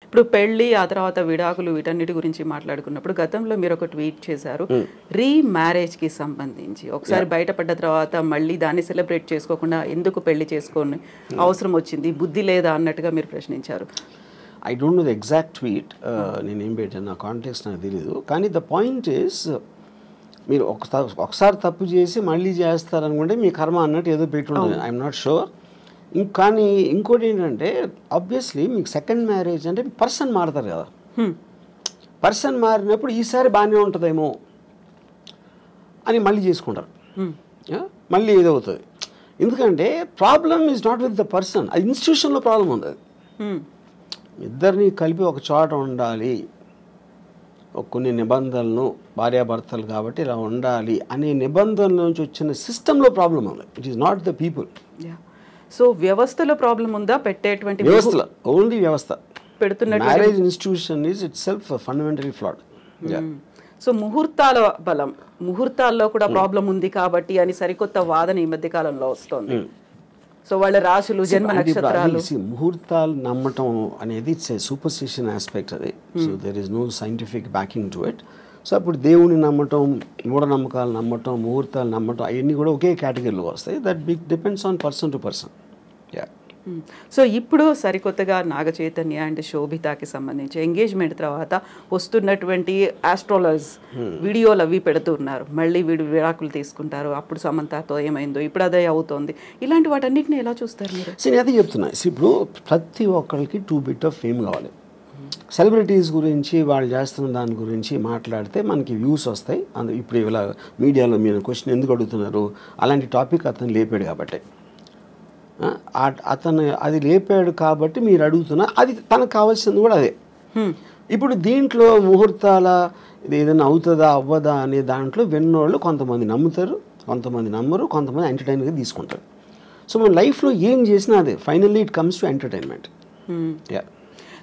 ఇప్పుడు పెళ్లి ఆ తర్వాత విడాకులు వీటన్నిటి గురించి మాట్లాడుకున్నప్పుడు గతంలో మీరు ఒక ట్వీట్ చేశారు రీమ్యారేజ్కి సంబంధించి. ఒకసారి బయటపడ్డ తర్వాత మళ్ళీ దాన్ని సెలబ్రేట్ చేసుకోకుండా ఎందుకు పెళ్లి చేసుకొని అవసరం వచ్చింది, బుద్ధి లేదా అన్నట్టుగా మీరు ప్రశ్నించారు. I don't know the exact tweet, నేనేం పెట్టాను నా కాంటెక్స్ట్ నాకు తెలియదు. కానీ ద పాయింట్ ఈస్, మీరు ఒకసారి తప్పు చేసి మళ్ళీ చేస్తారనుకుంటే మీ కర్మ అన్నట్టు ఏదో పెట్టుంటుంది. I'm not sure. కానీ ఇంకోటి ఏంటంటే ఆబ్వియస్లీ మీకు సెకండ్ మ్యారేజ్ అంటే పర్సన్ మారుతారు కదా. పర్సన్ మారినప్పుడు ఈసారి బాగానే ఉంటుందేమో అని మళ్ళీ చేసుకుంటారు, మళ్ళీ ఏదవుతుంది. ఎందుకంటే problem is not with the person, అది ఇన్స్టిట్యూషన్లో ప్రాబ్లం ఉంది. అది ఇద్దరిని కలిపి ఒక చోట ఉండాలి, కొన్ని నిబంధనలను, భార్యాభర్తలు కాబట్టి ఇలా ఉండాలి అనే నిబంధనల నుంచి వచ్చిన సిస్టంలో ప్రాబ్లం ఉంది. It is not the people. So వ్యవస్థలో ప్రాబ్లం ఉందా? పెట్టేటువంటి వ్యవస్థలో, ఓన్లీ వ్యవస్థ పెడుతున్న marriage institution is itself fundamentally flawed. So ముహూర్తాల బలం, ముహూర్తాల్లో కూడా ప్రాబ్లం ఉంది కాబట్టి అని సరికొత్త వాదన ఈ మధ్య కాలంలో వస్తుంది. సో వాళ్ళ రాశులు, జన్మ నక్షత్రాలు, ముహూర్తాలు నమ్మటం అనేది ఇట్స్ ఏ సూపర్స్టిషన్ ఆస్పెక్ట్. అది so there is no scientific backing to it. So అప్పుడు దేవుని నమ్మటం, మూఢనమ్మకాలు నమ్మటం, ముహూర్తాలు నమ్మటం అవన్నీ కూడా ఒకే కేటగిరీలో వస్తాయి. That depends on person to person. So ఇప్పుడు సరికొత్తగా నాగ చైతన్య అండ్ శోభితాకి సంబంధించి ఎంగేజ్మెంట్ తర్వాత వస్తున్నటువంటి ఆస్ట్రాలజర్స్ వీడియోలు అవి పెడుతున్నారు. మళ్ళీ విడాకులు తీసుకుంటారు, అప్పుడు సమంతతో ఏమైందో ఇప్పుడు అదే అవుతోంది. ఇలాంటి వాటన్నిటిని ఎలా చూస్తారు మీరు? నేను అదే చెప్తున్నా. ఇప్పుడు ప్రతి ఒక్కరికి 2 bit ఆఫ్ ఫేమ్ కావాలి. సెలబ్రిటీస్ గురించి వాళ్ళు చేస్తున్న దాని గురించి మాట్లాడితే మనకి వ్యూస్ వస్తాయి. ఇప్పుడు ఇలా మీడియాలో మీరు క్వశ్చన్ ఎందుకు అడుగుతున్నారు, అలాంటి టాపిక్ అతను లేపాడు కాబట్టి, అతను అది లేపాడు కాబట్టి మీరు అడుగుతున్నా, అది తనకు కావాల్సింది కూడా అదే. ఇప్పుడు దీంట్లో ముహూర్తాల ఇది ఏదైనా అవుతుందా అవ్వదా అనే దాంట్లో విన్నోళ్ళు కొంతమంది నమ్ముతారు, కొంతమంది నమ్మరు, కొంతమంది ఎంటర్టైన్గా తీసుకుంటారు. సో మన లైఫ్లో ఏం చేసినా అదే finally it comes to entertainment.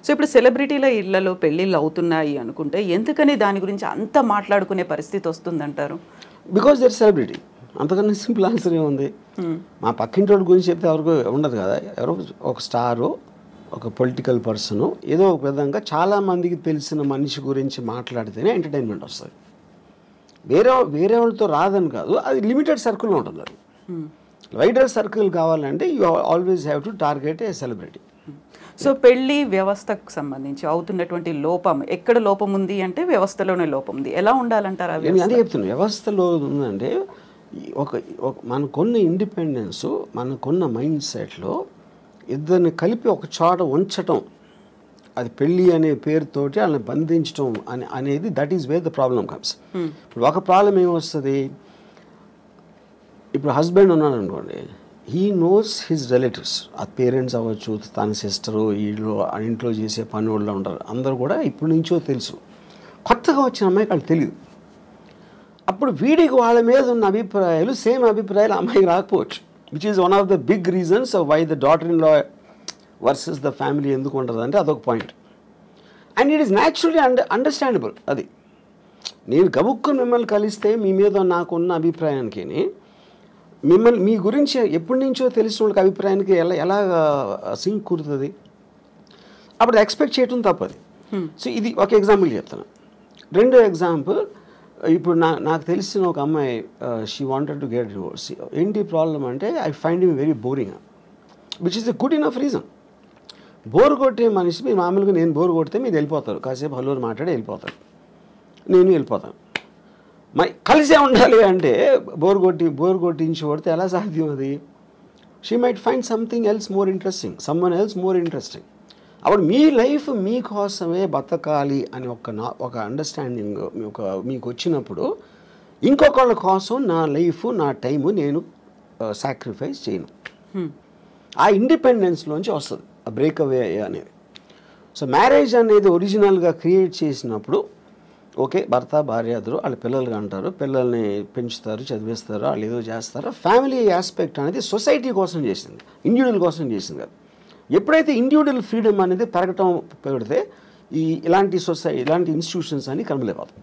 So ఇప్పుడు సెలబ్రిటీల ఇళ్లలో పెళ్ళిళ్ళు అవుతున్నాయి అనుకుంటే ఎందుకని దాని గురించి అంత మాట్లాడుకునే పరిస్థితి వస్తుందంటారు? Because they're celebrity. అంతకన్నా సింపుల్ ఆన్సర్ ఏముంది? మా పక్కింటి వాళ్ళ గురించి చెప్తే ఎవరికి ఉండదు కదా. ఎవరో ఒక స్టారు, ఒక పొలిటికల్ పర్సను, ఏదో ఒక విధంగా చాలామందికి తెలిసిన మనిషి గురించి మాట్లాడితేనే ఎంటర్టైన్మెంట్ వస్తుంది. వేరే వాళ్ళతో రాదని కాదు, అది లిమిటెడ్ సర్కిల్లో ఉంటుంది. అది వైడర్ సర్కిల్ కావాలంటే you always have to target A celebrity. So పెళ్లి వ్యవస్థకు సంబంధించి అవుతున్నటువంటి లోపం, ఎక్కడ లోపం ఉంది అంటే వ్యవస్థలోనే లోపం ఉంది. ఎలా ఉండాలంటారు? అదే చెప్తున్నాను. వ్యవస్థలో ఉందంటే మనకున్న ఇండిపెండెన్స్, మనకున్న మైండ్ సెట్లో ఇద్దరిని కలిపి ఒక చోట ఉంచటం, అది పెళ్ళి అనే పేరుతోటి వాళ్ళని బంధించడం అనేది that is where the problem comes. ఇప్పుడు ఒక ప్రాబ్లం ఏమొస్తుంది, ఇప్పుడు హస్బెండ్ ఉన్నాడు అనుకోండి, హీ నోస్ హిజ్ రిలేటివ్స్, ఆ పేరెంట్స్ అవ్వచ్చు, తన సిస్టరు, వీళ్ళు ఇంట్లో చేసే పని వాళ్ళు ఉంటారు, అందరూ కూడా ఇప్పటి నుంచో తెలుసు. కొత్తగా వచ్చిన అమ్మాయికి వాళ్ళు తెలియదు. అప్పుడు వీడికి వాళ్ళ మీద ఉన్న అభిప్రాయాలు సేమ్ అభిప్రాయాలు అమ్మాయికి రాకపోవచ్చు, which is one of the big reasons why the daughter in law versus the family ఎందుకు ఉంటుంది అంటే అదొక point. And it is naturally understandable. అది నేను గబుక్కుని మిమ్మల్ని కలిస్తే మీ మీద నాకున్న అభిప్రాయానికి మీ గురించి ఎప్పటి నుంచో తెలిసిన వాళ్ళకి అభిప్రాయానికి ఎలా సింక్ కుడుతుంది, అప్పుడు ఎక్స్పెక్ట్ చేయటం తప్పది. సో ఇది ఒక ఎగ్జాంపుల్ చెప్తాను. రెండో ఎగ్జాంపుల్, ఇప్పుడు నాకు తెలిసిన ఒక అమ్మాయి, she wanted to get divorce. ఏంటి ప్రాబ్లం అంటే I find him very boring, which is the good enough reason. Bore కొట్టే మనిషి, మీరు మామూలుగా నేను బోర్ కొడితే మీరు వెళ్ళిపోతారు, కాసేపు హలో మాట్లాడి వెళ్ళిపోతారు, నేను వెళ్ళిపోతాను. మరి కలిసే ఉండాలి అంటే బోర్ కొట్టించి కొడితే ఎలా సాధ్యం? అది she might find something else more interesting, someone else more interesting. అప్పుడు మీ లైఫ్ మీకోసమే బతకాలి అని ఒక అండర్స్టాండింగ్ మీకు వచ్చినప్పుడు ఇంకొకళ్ళ కోసం నా లైఫ్, నా టైము నేను సాక్రిఫైస్ చేయను. ఆ ఇండిపెండెన్స్లోంచి వస్తుంది ఆ బ్రేక్అవే అనేది. సో మ్యారేజ్ అనేది ఒరిజినల్గా క్రియేట్ చేసినప్పుడు ఓకే, భర్త భార్య ఇద్దరు వాళ్ళ పిల్లలుగా అంటారు, పిల్లల్ని పెంచుతారు, చదివిస్తారు, వాళ్ళు ఏదో చేస్తారు. ఫ్యామిలీ ఆస్పెక్ట్ అనేది సొసైటీ కోసం చేసింది, ఇండివిజువల్ కోసం చేసింది కాదు. ఎప్పుడైతే ఇండివిజువల్ ఫ్రీడమ్ అనేది పెరగటం పెడితే ఇలాంటి ఇన్స్టిట్యూషన్స్ అన్ని కనుమలేకపోతాయి.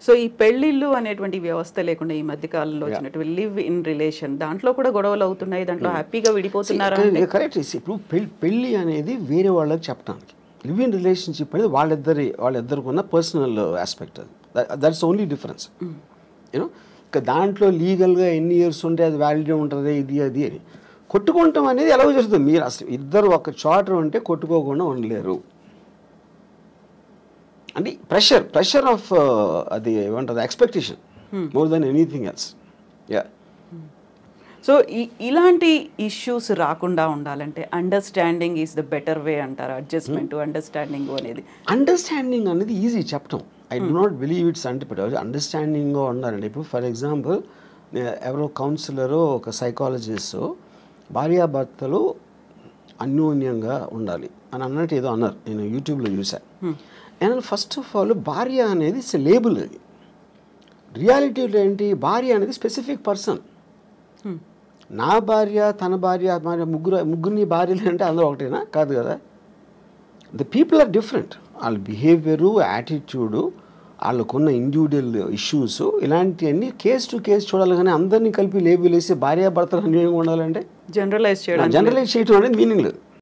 సో ఈ పెళ్ళిళ్ళు అనేటువంటి వ్యవస్థ లేకుండా ఈ మధ్య కాలంలో వచ్చినటువంటి లివ్ ఇన్ రిలేషన్, దాంట్లో కూడా గొడవలు అవుతున్నాయి, దాంట్లో హ్యాపీగా విడిపోతున్నారు. కరెక్ట్. ఇప్పుడు పెళ్ళి అనేది వేరే వాళ్ళకి చెప్పడానికి, లివ్ ఇన్ రిలేషన్షిప్ అనేది వాళ్ళిద్దరికి ఉన్న పర్సనల్ ఆస్పెక్ట్. అది దట్స్ ఓన్లీ డిఫరెన్స్. యూనో ఇక దాంట్లో లీగల్గా ఎన్ని ఇయర్స్ ఉంటే అది వ్యాలిడ్ ఉంటుంది ఇది అది అని. కొట్టుకుంటాం అనేది ఎలా జరుగుతుంది? మీరు అసలు ఇద్దరు ఒక చోట ఉంటే కొట్టుకోకుండా ఉండలేరు. అంటే ప్రెషర్ ఆఫ్ అది ఏమంటుంది, expectation more than anything else. Yeah. So ఇలాంటి ఇష్యూస్ రాకుండా ఉండాలంటే understanding is the better way అంటారు. అడ్జస్ట్మెంట్ అండర్స్టాండింగ్ అనేది అండర్స్టాండింగ్ అనేది ఈజీ చెప్పటం. I do not believe it's అంటే అండర్స్టాండింగ్గా ఉండాలండి. ఇప్పుడు ఫర్ ఎగ్జాంపుల్ ఎవరో కౌన్సిలరు ఒక సైకాలజిస్ట్ భార్యాభర్తలు అన్యోన్యంగా ఉండాలి అని అన్నట్టు ఏదో అన్నారు, నేను యూట్యూబ్లో చూసాను. అండ్ ఫస్ట్ ఆఫ్ ఆల్ భార్య అనేది ఇట్స్ లేబుల్. అది రియాలిటీలో ఏంటి, భార్య అనేది స్పెసిఫిక్ పర్సన్. నా భార్య తన భార్య ముగ్గురిని భార్యలు అంటే అందరూ ఒకటేనా? కాదు కదా. The people are different. వాళ్ళ బిహేవియరు, యాటిట్యూడు, వాళ్ళకున్న ఇండివిజువల్ ఇష్యూస్ ఇలాంటివన్నీ కేస్ టు కేస్ చూడాలి. కానీ అందరినీ కలిపి లేబుల్ వేసి భార్యాభర్తలు అన్యోన్యంగా ఉండాలంటే జనరలైజ్ చేయడం అనేది మీనింగ్ లేదు.